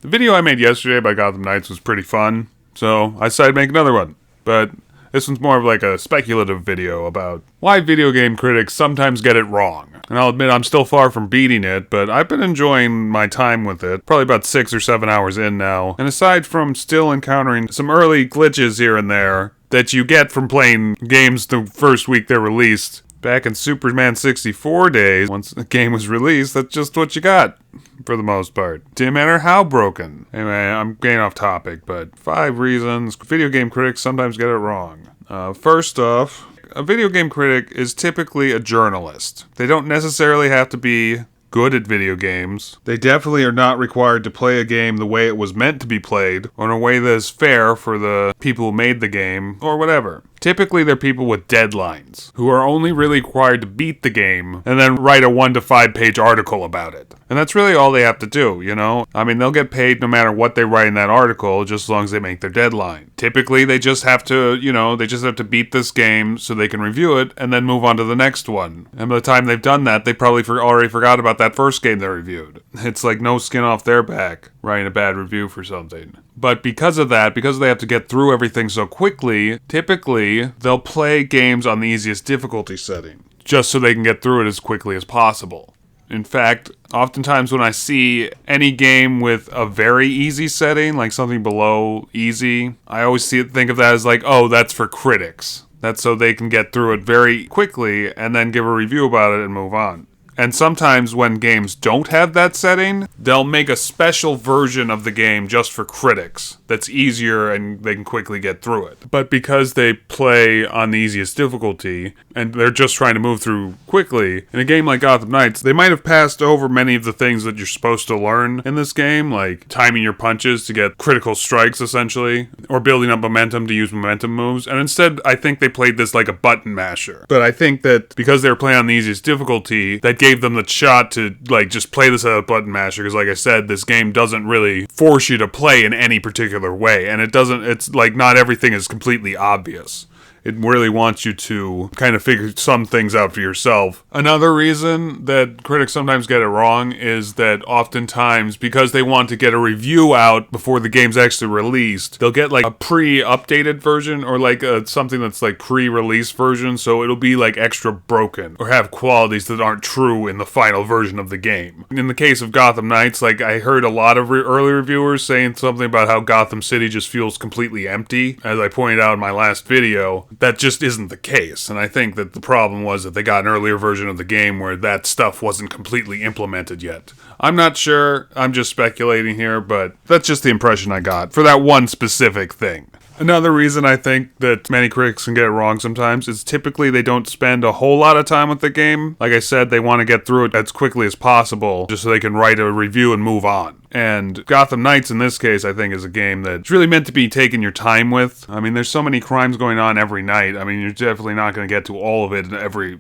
The video I made yesterday by Gotham Knights was pretty fun, so I decided to make another one. But this one's more of like a speculative video about why video game critics sometimes get it wrong. And I'll admit I'm still far from beating it, but I've been enjoying my time with it, probably about 6 or 7 hours in now. And aside from still encountering some early glitches here and there that you get from playing games the first week they're released, back in Superman 64 days, once the game was released, that's just what you got, for the most part. Didn't matter how broken. Anyway, I'm getting off topic, but 5 reasons video game critics sometimes get it wrong. First off, a video game critic is typically a journalist. They don't necessarily have to be good at video games. They definitely are not required to play a game the way it was meant to be played, or in a way that is fair for the people who made the game, or whatever. Typically, they're people with deadlines, who are only really required to beat the game, and then write a 1 to 5 page article about it. And that's really all they have to do, you know? I mean, they'll get paid no matter what they write in that article, just as long as they make their deadline. Typically, they just have to, they just have to beat this game so they can review it, and then move on to the next one. And by the time they've done that, they probably already forgot about that first game they reviewed. It's like no skin off their back, writing a bad review for something. But because of that, because they have to get through everything so quickly, typically, they'll play games on the easiest difficulty setting, just so they can get through it as quickly as possible. In fact, oftentimes when I see any game with a very easy setting, like something below easy, I always think of that as like, oh, that's for critics. That's so they can get through it very quickly and then give a review about it and move on. And sometimes when games don't have that setting, they'll make a special version of the game just for critics that's easier and they can quickly get through it. But because they play on the easiest difficulty and they're just trying to move through quickly, in a game like Gotham Knights, they might have passed over many of the things that you're supposed to learn in this game, like timing your punches to get critical strikes, essentially, or building up momentum to use momentum moves. And instead, I think they played this like a button masher. But I think that because they were playing on the easiest difficulty, that gave them the shot to like just play this as a button masher, because like I said, this game doesn't really force you to play in any particular way, and it's like not everything is completely obvious. It really wants you to kind of figure some things out for yourself. Another reason that critics sometimes get it wrong is that oftentimes, because they want to get a review out before the game's actually released, they'll get like a pre-updated version or like something that's like pre-release version, so it'll be like extra broken or have qualities that aren't true in the final version of the game. In the case of Gotham Knights, like I heard a lot of early reviewers saying something about how Gotham City just feels completely empty. As I pointed out in my last video, that just isn't the case, and I think that the problem was that they got an earlier version of the game where that stuff wasn't completely implemented yet. I'm not sure, I'm just speculating here, but that's just the impression I got for that one specific thing. Another reason I think that many critics can get it wrong sometimes is typically they don't spend a whole lot of time with the game. Like I said, they want to get through it as quickly as possible just so they can write a review and move on. And Gotham Knights, in this case, I think is a game that's really meant to be taking your time with. I mean, there's so many crimes going on every night. I mean, you're definitely not going to get to all of it every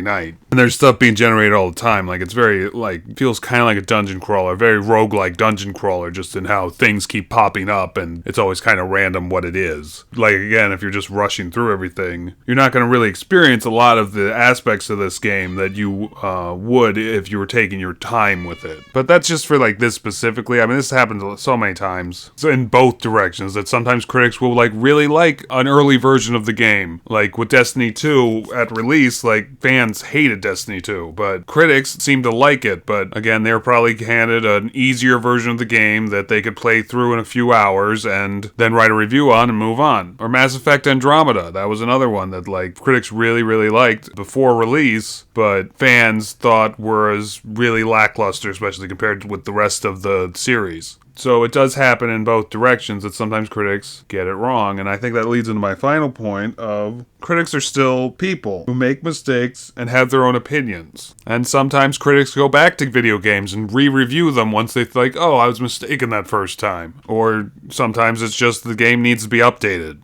night. And there's stuff being generated all the time. Like, it's very, feels kind of like a dungeon crawler, very roguelike dungeon crawler, just in how things keep popping up, and it's always kind of random what it is. Like, again, if you're just rushing through everything, you're not going to really experience a lot of the aspects of this game that you would if you were taking your time with it. But that's just for, this specifically. I mean, this happens so many times. So in both directions, that sometimes critics will really like an early version of the game. Like with Destiny 2 at release, fans hated Destiny 2, but critics seemed to like it. But again, they were probably handed an easier version of the game that they could play through in a few hours and then write a review on and move on. Or Mass Effect Andromeda, that was another one that critics really, really liked before release, but fans thought was really lackluster, especially compared with the rest of the series. So it does happen in both directions that sometimes critics get it wrong, and I think that leads into my final point of critics are still people who make mistakes and have their own opinions. And sometimes critics go back to video games and re-review them once they think, oh, I was mistaken that first time. Or sometimes it's just the game needs to be updated.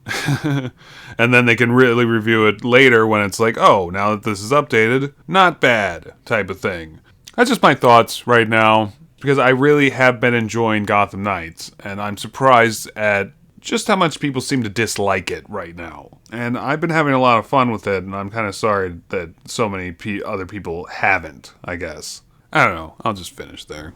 And then they can really review it later when it's like, oh, now that this is updated, not bad, type of thing. That's just my thoughts right now, because I really have been enjoying Gotham Knights, and I'm surprised at just how much people seem to dislike it right now. And I've been having a lot of fun with it, and I'm kind of sorry that so many other people haven't, I guess. I don't know. I'll just finish there.